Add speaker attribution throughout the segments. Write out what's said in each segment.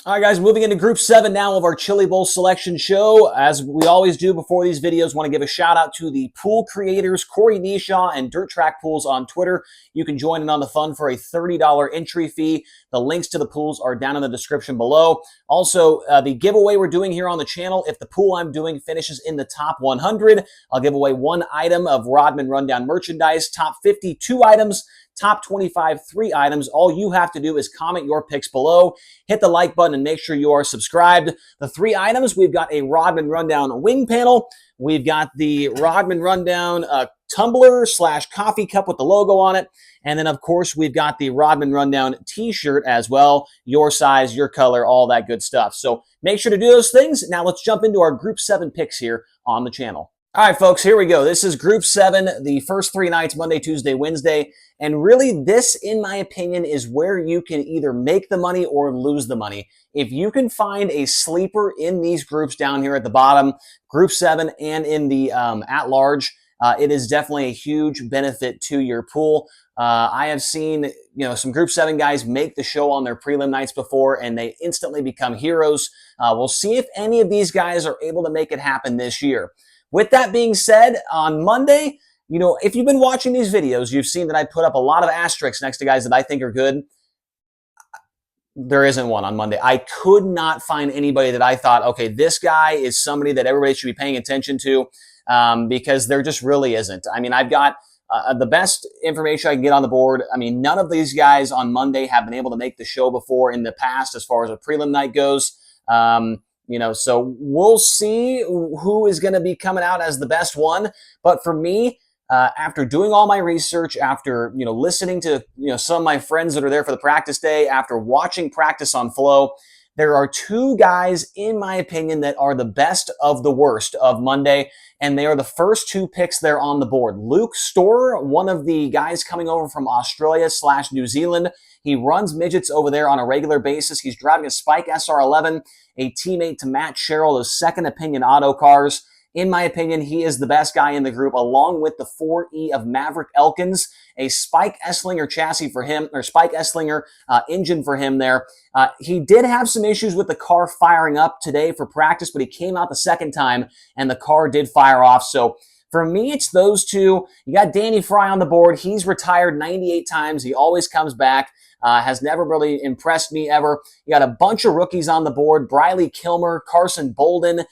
Speaker 1: All right, guys, moving into Group 7 now of our Chili Bowl selection show. As we always do before these videos, want to give a shout out to the pool creators, Corey Nishaw and Dirt Track Pools on Twitter. You can join in on the fun for a $30 entry fee. The links to the pools are down in the description below. Also, the giveaway we're doing here on the channel, if the pool I'm doing finishes in the top 100, I'll give away one item of Rodman Rundown merchandise, top 50, 2 items, top 25, 3 items. All you have to do is comment your picks below, hit the like button, and make sure you are subscribed. The 3 items, we've got a Rodman Rundown wing panel. We've got the Rodman Rundown tumbler / coffee cup with the logo on it. And then, of course, we've got the Rodman Rundown t-shirt as well. Your size, your color, all that good stuff. So make sure to do those things. Now let's jump into our Group 7 picks here on the channel. All right, folks, here we go. This is Group 7, the first 3 nights, Monday, Tuesday, Wednesday. And really, this, in my opinion, is where you can either make the money or lose the money. If you can find a sleeper in these groups down here at the bottom, Group 7 and in the at-large, it is definitely a huge benefit to your pool. I have seen, some Group 7 guys make the show on their prelim nights before, and they instantly become heroes. We'll see if any of these guys are able to make it happen this year. With that being said, on Monday, if you've been watching these videos, you've seen that I put up a lot of asterisks next to guys that I think are good. There isn't one on Monday. I could not find anybody that I thought, okay, this guy is somebody that everybody should be paying attention to, because there just really isn't. I mean, I've got the best information I can get on the board. I mean, none of these guys on Monday have been able to make the show before in the past as far as a prelim night goes. So we'll see who is going to be coming out as the best one. But for me, after doing all my research, after, listening to, some of my friends that are there for the practice day, after watching practice on Flow, there are 2 guys, in my opinion, that are the best of the worst of Monday, and they are the first 2 picks there on the board. Luke Storer, one of the guys coming over from Australia / New Zealand. He runs midgets over there on a regular basis. He's driving a Spike SR11, a teammate to Matt Sherrill, those second opinion auto cars. In my opinion, he is the best guy in the group, along with the 4E of Maverick Elkins, a Spike Esslinger chassis for him, or Spike Esslinger engine for him there. He did have some issues with the car firing up today for practice, but he came out the second time, and the car did fire off. So for me, it's those 2. You got Danny Fry on the board. He's retired 98 times. He always comes back. Has never really impressed me ever. You got a bunch of rookies on the board. Briley Kilmer, Carson Bolden,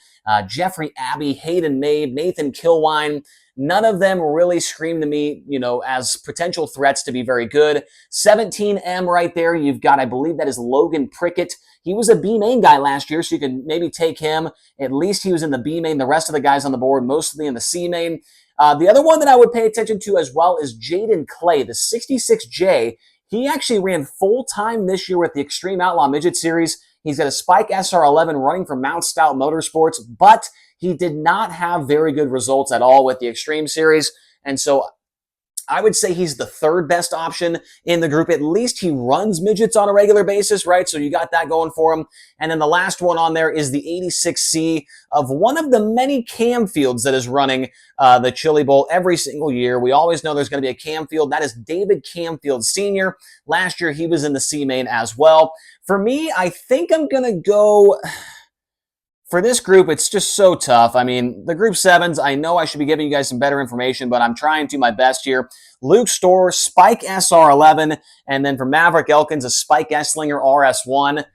Speaker 1: Jeffrey Abbey, Hayden Mabe, Nathan Kilwine. None of them really scream to me, as potential threats to be very good. 17M right there. You've got, I believe that is Logan Prickett. He was a B-main guy last year, so you can maybe take him. At least he was in the B-main. The rest of the guys on the board, mostly in the C-main. The other one that I would pay attention to as well is Jaden Clay, the 66J. He actually ran full-time this year with the Extreme Outlaw Midget Series. He's got a Spike SR11 running for Mount Stout Motorsports, but he did not have very good results at all with the Extreme Series. And so I would say he's the 3rd best option in the group. At least he runs midgets on a regular basis, right? So you got that going for him. And then the last one on there is the 86C of one of the many Cam Fields that is running the Chili Bowl every single year. We always know there's going to be a Cam Field. That is David Camfield Sr. Last year, he was in the C-main as well. For me, I think I'm going to go... For this group, it's just so tough. I mean, the Group 7s, I know I should be giving you guys some better information, but I'm trying to my best here. Luke Storer, Spike SR11, and then for Maverick Elkins, a Spike Esslinger RS1.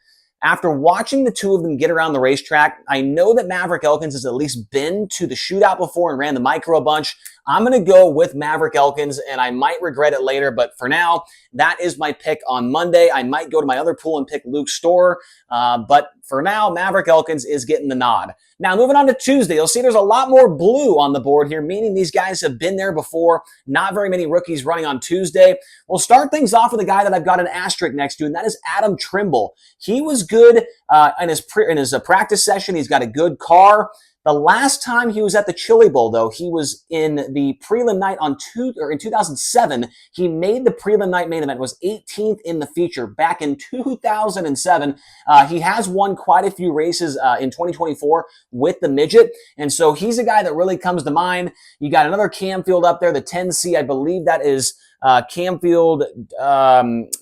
Speaker 1: After watching the 2 of them get around the racetrack, I know that Maverick Elkins has at least been to the shootout before and ran the micro a bunch. I'm going to go with Maverick Elkins, and I might regret it later, but for now, that is my pick on Monday. I might go to my other pool and pick Luke Storer, but for now, Maverick Elkins is getting the nod. Now, moving on to Tuesday, you'll see there's a lot more blue on the board here, meaning these guys have been there before. Not very many rookies running on Tuesday. We'll start things off with a guy that I've got an asterisk next to, and that is Adam Trimble. He was good in his practice session. He's got a good car. The last time he was at the Chili Bowl, though, he was in the prelim night in 2007. He made the prelim night main event, was 18th in the feature back in 2007. He has won quite a few races in 2024 with the midget, and so he's a guy that really comes to mind. You got another Cam Field up there, the 10C, I believe that is Camfield,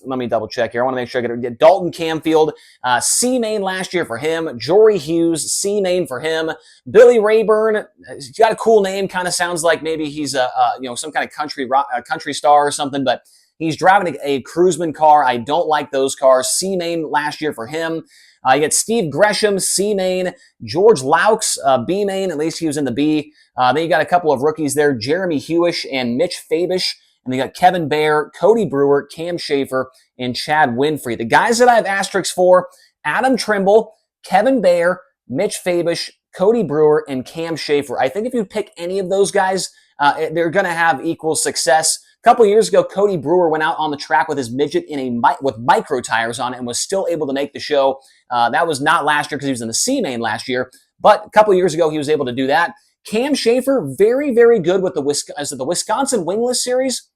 Speaker 1: let me double check here. I want to make sure I get it. Dalton Camfield, C main last year for him. Jory Hughes, C main for him. Billy Rayburn, he's got a cool name. Kind of sounds like maybe he's some kind of country star or something, but he's driving a Cruiseman car. I don't like those cars. C main last year for him. You get Steve Gresham, C main. George Laux, B main. At least he was in the B. Then you got a couple of rookies there, Jeremy Hewish and Mitch Fabish. And they got Kevin Bear, Cody Brewer, Cam Schaefer, and Chad Winfrey. The guys that I have asterisks for, Adam Trimble, Kevin Bear, Mitch Fabish, Cody Brewer, and Cam Schaefer. I think if you pick any of those guys, they're going to have equal success. A couple years ago, Cody Brewer went out on the track with his midget with micro tires on it and was still able to make the show. That was not last year because he was in the C main last year, but a couple years ago, he was able to do that. Cam Schaefer, very, very good with the Wisconsin Wingless Series.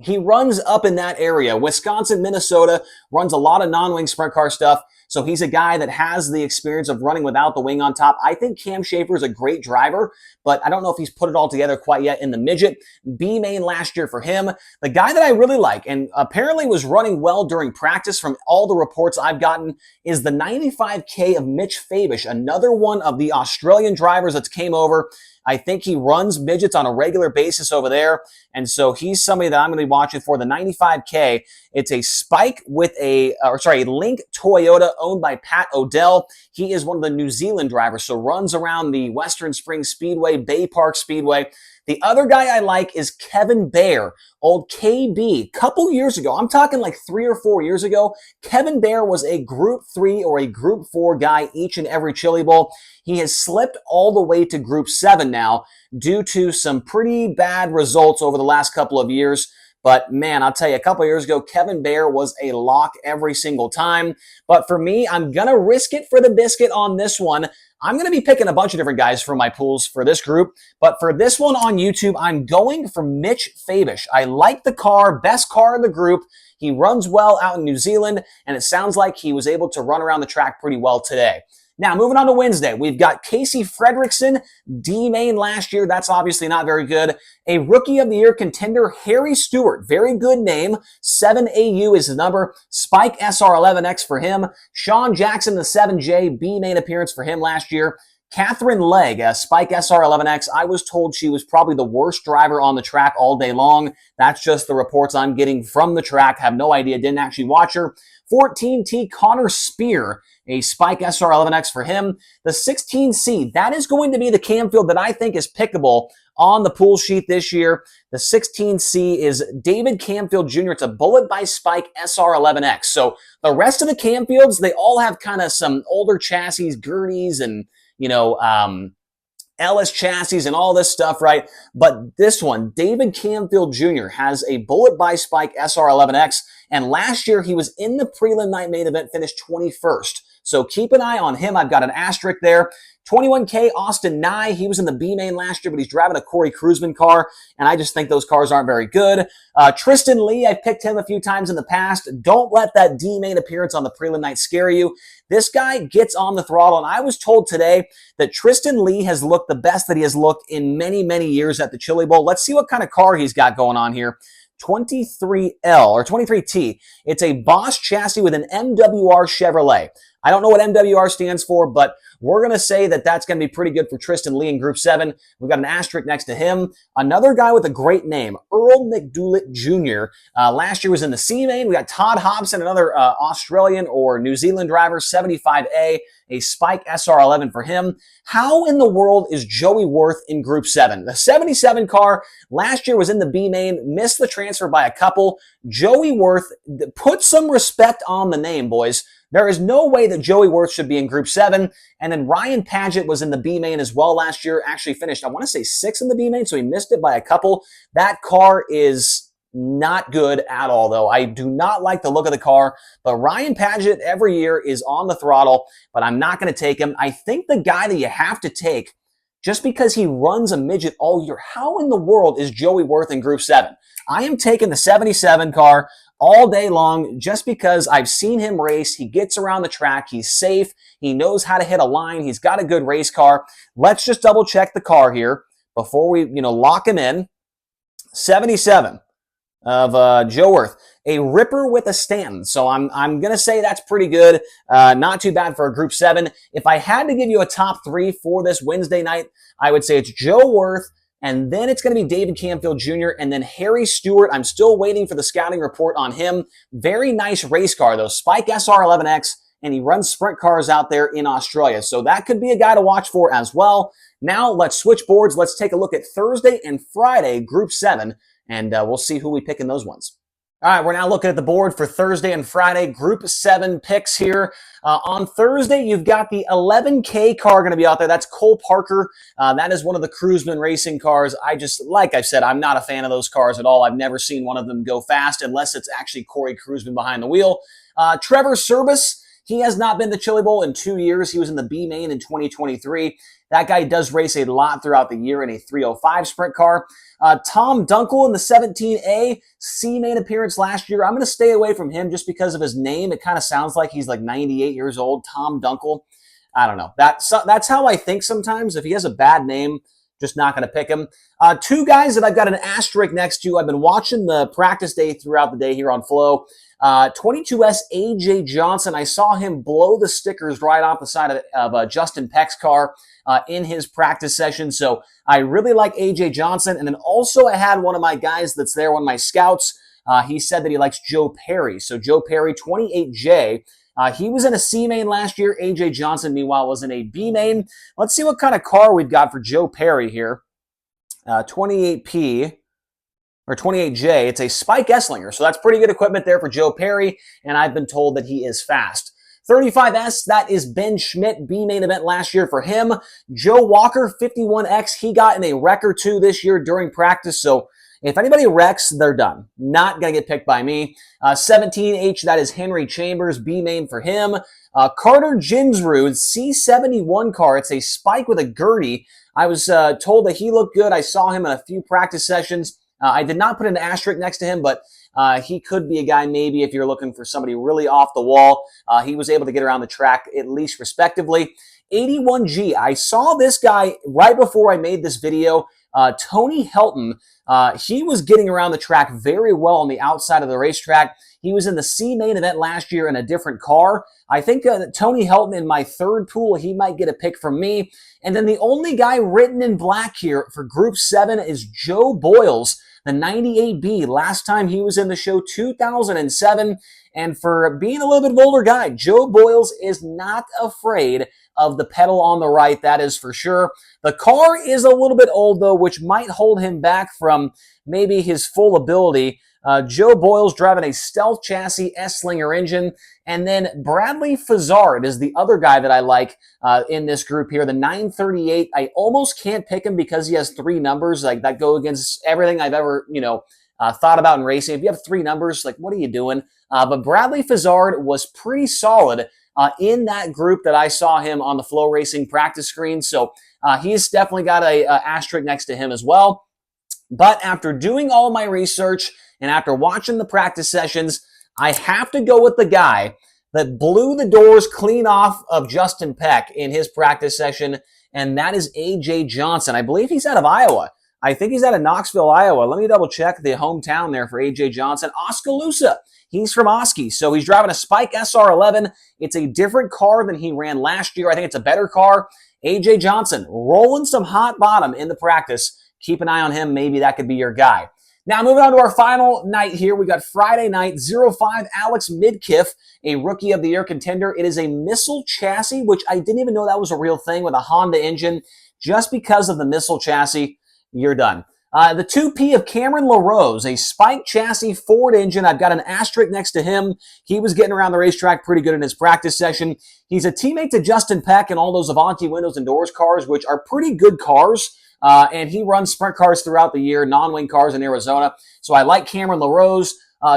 Speaker 1: He runs up in that area. Wisconsin, Minnesota, runs a lot of non-wing sprint car stuff. So he's a guy that has the experience of running without the wing on top. I think Cam Schaefer is a great driver, but I don't know if he's put it all together quite yet in the midget. B main last year for him. The guy that I really like and apparently was running well during practice from all the reports I've gotten is the 95K of Mitch Fabish, another one of the Australian drivers that came over. I think he runs midgets on a regular basis over there. And so he's somebody that I'm going to be watching for. The 95K, it's a Spike with a Link Toyota owned by Pat Odell. He is one of the New Zealand drivers, so runs around the Western Springs Speedway, Bay Park Speedway. The other guy I like is Kevin Bear, old KB. Couple years ago, I'm talking like 3 or 4 years ago, Kevin Bear was a Group 3 or a Group 4 guy each and every Chili Bowl. He has slipped all the way to Group 7 now due to some pretty bad results over the last couple of years. But man, I'll tell you, a couple of years ago, Kevin Bear was a lock every single time. But for me, I'm going to risk it for the biscuit on this one. I'm going to be picking a bunch of different guys for my pools for this group. But for this one on YouTube, I'm going for Mitch Fabish. I like the car, best car in the group. He runs well out in New Zealand, and it sounds like he was able to run around the track pretty well today. Now, moving on to Wednesday, we've got Casey Fredrickson, D-Main last year. That's obviously not very good. A Rookie of the Year contender, Harry Stewart. Very good name. 7AU is his number. Spike SR11X for him. Sean Jackson, the 7J, B-Main appearance for him last year. Catherine Legg, Spike SR11X. I was told she was probably the worst driver on the track all day long. That's just the reports I'm getting from the track. Have no idea. Didn't actually watch her. 14T Connor Spear, a Spike SR11X for him. The 16C, that is going to be the Camfield that I think is pickable on the pool sheet this year. The 16C is David Camfield Jr. It's a Bullet by Spike SR11X. So the rest of the Camfields, they all have kind of some older chassis, Gerties, and Ellis chassis and all this stuff, right? But this one, David Camfield Jr. has a Bullet by Spike SR11X, and last year he was in the prelim night main event, finished 21st. So keep an eye on him. I've got an asterisk there. 21K Austin Nye, he was in the B main last year, but he's driving a Corey Cruiseman car, and I just think those cars aren't very good. Tristan Lee, I've picked him a few times in the past. Don't let that D main appearance on the prelim night scare you. This guy gets on the throttle, and I was told today that Tristan Lee has looked the best that he has looked in many, many years at the Chili Bowl. Let's see what kind of car he's got going on here. 23L or 23T. It's a Bosch chassis with an MWR Chevrolet. I don't know what MWR stands for, but we're going to say that that's going to be pretty good for Tristan Lee in Group 7. We've got an asterisk next to him. Another guy with a great name, Earl McDoulet Jr. Last year was in the C main. We got Todd Hobson, another Australian or New Zealand driver, 75A, a Spike SR11 for him. How in the world is Joey Worth in Group 7? The 77 car last year was in the B main, missed the transfer by a couple. Joey Worth, put some respect on the name, boys. There is no way that Joey Worth should be in Group 7. And then Ryan Paget was in the B main as well last year. Actually finished, I want to say 6th in the B main, so he missed it by a couple. That car is not good at all, though. I do not like the look of the car. But Ryan Paget every year is on the throttle, but I'm not going to take him. I think the guy that you have to take, just because he runs a midget all year, how in the world is Joey Worth in Group 7? I am taking the 77 car all day long just because I've seen him race. He gets around the track. He's safe. He knows how to hit a line. He's got a good race car. Let's just double check the car here before we, lock him in. 77. Joe Worth. A Ripper with a Stanton. So I'm going to say that's pretty good. Not too bad for a Group 7. If I had to give you a top 3 for this Wednesday night, I would say it's Joe Worth, and then it's going to be David Camfield Jr., and then Harry Stewart. I'm still waiting for the scouting report on him. Very nice race car, though. Spike SR11X, and he runs sprint cars out there in Australia. So that could be a guy to watch for as well. Now let's switch boards. Let's take a look at Thursday and Friday, Group 7, and we'll see who we pick in those ones. All right, we're now looking at the board for Thursday and Friday, Group 7 picks here. On Thursday, you've got the 11K car going to be out there. That's Cole Parker. That is one of the Cruiseman racing cars. Like I said, I'm not a fan of those cars at all. I've never seen one of them go fast unless it's actually Corey Cruiseman behind the wheel. Trevor Service, he has not been to Chili Bowl in 2 years. He was in the B main in 2023. That guy does race a lot throughout the year in a 305 sprint car. Tom Dunkel in the 17A, C main appearance last year. I'm going to stay away from him just because of his name. It kind of sounds like he's like 98 years old. Tom Dunkel. I don't know. That's how I think sometimes. If he has a bad name, just not going to pick him. Two guys that I've got an asterisk next to. I've been watching the practice day throughout the day here on Flow. 22S AJ Johnson. I saw him blow the stickers right off the side of Justin Peck's car in his practice session. So I really like AJ Johnson. And then also I had one of my guys that's there, one of my scouts. He said that he likes Joe Perry. So Joe Perry, 28J. He was in a C main last year. AJ Johnson, meanwhile, was in a B main. Let's see what kind of car we've got for Joe Perry here. 28P. Or 28J, it's a Spike Esslinger. So that's pretty good equipment there for Joe Perry, and I've been told that he is fast. 35S, that is Ben Schmidt, B main event last year for him. Joe Walker, 51X, he got in a wreck or two this year during practice, so if anybody wrecks, they're done. Not going to get picked by me. 17H, that is Henry Chambers, B main for him. Carter Ginsrud, C71 car. It's a Spike with a Gertie. I was told that he looked good. I saw him in a few practice sessions. I did not put an asterisk next to him, but he could be a guy maybe if you're looking for somebody really off the wall. He was able to get around the track at least respectively. 81G, I saw this guy right before I made this video. Tony Helton, he was getting around the track very well on the outside of the racetrack. He was in the C main event last year in a different car. I think Tony Helton in my third pool, he might get a pick from me. And then the only guy written in black here for Group 7 is Joe Boyles, the 98B. Last time he was in the show, 2007. And for being a little bit of an older guy, Joe Boyles is not afraid of the pedal on the right, that is for sure. The car is a little bit old, though, which might hold him back from maybe his full ability. Joe Boyles driving a Stealth chassis Esslinger engine. And then Bradley Fazzard is the other guy that I like in this group here, the 938. I almost can't pick him because he has three numbers like that go against everything I've ever, thought about in racing. If you have three numbers, like, what are you doing? But Bradley Fazzard was pretty solid in that group that I saw him on the Flow Racing practice screen. So he's definitely got a asterisk next to him as well. But after doing all my research and after watching the practice sessions, I have to go with the guy that blew the doors clean off of Justin Peck in his practice session, and that is AJ Johnson. I believe he's out of Iowa. I think he's out of Knoxville, Iowa. Let me double check the hometown there for AJ Johnson. Oskaloosa. He's from Oski, so he's driving a Spike SR11. It's a different car than he ran last year. I think it's a better car. AJ Johnson rolling some hot bottom in the practice. Keep an eye on him. Maybe that could be your guy. Now, moving on to our final night here, we got Friday night, 05 Alex Midkiff, a Rookie of the Year contender. It is a Missile chassis, which I didn't even know that was a real thing with a Honda engine. Just because of the Missile chassis, you're done. The 2P of Cameron LaRose, a Spike chassis Ford engine. I've got an asterisk next to him. He was getting around the racetrack pretty good in his practice session. He's a teammate to Justin Peck and all those Avanti windows and doors cars, which are pretty good cars. And he runs sprint cars throughout the year, non-wing cars in Arizona. So I like Cameron LaRose.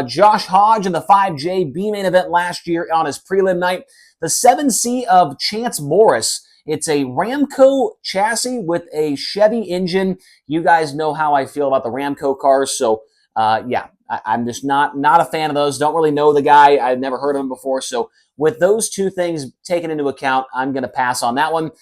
Speaker 1: Josh Hodge in the 5J B main event last year on his prelim night. The 7C of Chance Morris. It's a Ramco chassis with a Chevy engine. You guys know how I feel about the Ramco cars. So, I'm just not a fan of those. Don't really know the guy. I've never heard of him before. So with those two things taken into account, I'm going to pass on that one.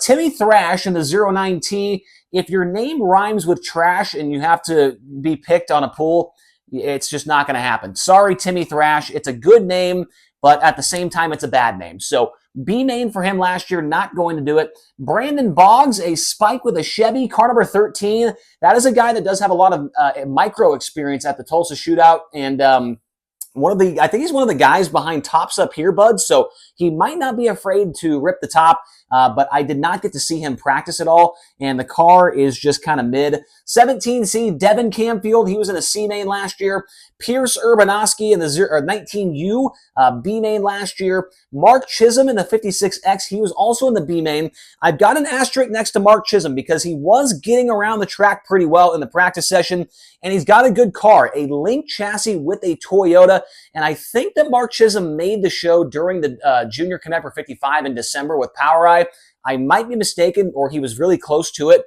Speaker 1: Timmy Thrash in the 09T. If your name rhymes with trash and you have to be picked on a pool, It's just not going to happen. Sorry, Timmy Thrash. It's a good name, but at the same time, it's a bad name. So B main for him last year, not going to do it. Brandon Boggs, a spike with a Chevy, car number 13. That is a guy that does have a lot of micro experience at the Tulsa Shootout, and I think he's one of the guys behind Tops Up Here, Bud. So he might not be afraid to rip the top, but I did not get to see him practice at all, and the car is just kind of mid. 17C, Devin Camfield. He was in a C main last year. Pierce Urbanowski in the 19U B main last year. Mark Chisholm in the 56X. He was also in the B main. I've got an asterisk next to Mark Chisholm because he was getting around the track pretty well in the practice session, and he's got a good car, a Link chassis with a Toyota. And I think that Mark Chisholm made the show during the Junior Connect 55 in December with POWRi. I might be mistaken, or he was really close to it.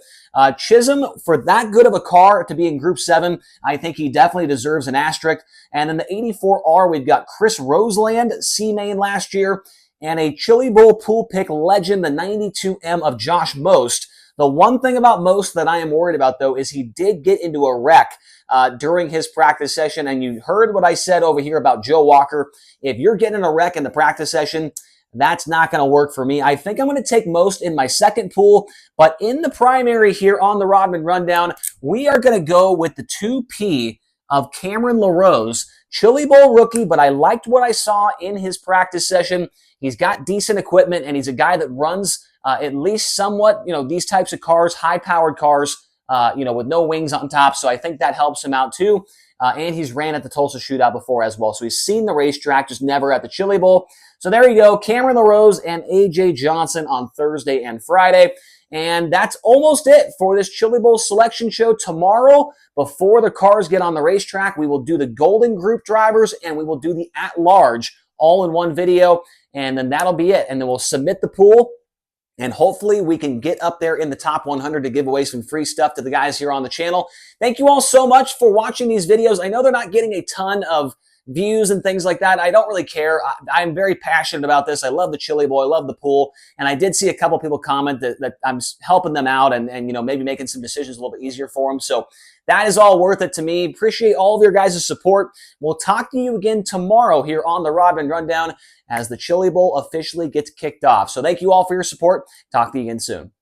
Speaker 1: Chisholm, for that good of a car to be in Group 7, I think he definitely deserves an asterisk. And in the 84R, we've got Chris Roseland, C main last year, and a Chili Bowl pool pick legend, the 92M of Josh Most. The one thing about Most that I am worried about, though, is he did get into a wreck during his practice session, and you heard what I said over here about Joe Walker. If you're getting in a wreck in the practice session, that's not going to work for me. I think I'm going to take Most in my second pool, but in the primary here on the Rodman Rundown, we are going to go with the 2P of Cameron LaRose. Chili Bowl rookie, but I liked what I saw in his practice session. He's got decent equipment, and he's a guy that runs at least somewhat, these types of cars, high-powered cars, with no wings on top. So I think that helps him out too. And he's ran at the Tulsa Shootout before as well. So he's seen the racetrack, just never at the Chili Bowl. So there you go, Cameron LaRose and AJ Johnson on Thursday and Friday. And that's almost it for this Chili Bowl selection show. Tomorrow, before the cars get on the racetrack, we will do the Golden Group drivers and we will do the at-large all in one video. And then that'll be it. And then we'll submit the pool. And hopefully we can get up there in the top 100 to give away some free stuff to the guys here on the channel. Thank you all so much for watching these videos. I know they're not getting a ton of views and things like that. I don't really care. I'm very passionate about this. I love the Chili Bowl. I love the pool. And I did see a couple people comment that I'm helping them out and maybe making some decisions a little bit easier for them. So that is all worth it to me. Appreciate all of your guys' support. We'll talk to you again tomorrow here on the Rodman Rundown as the Chili Bowl officially gets kicked off. So thank you all for your support. Talk to you again soon.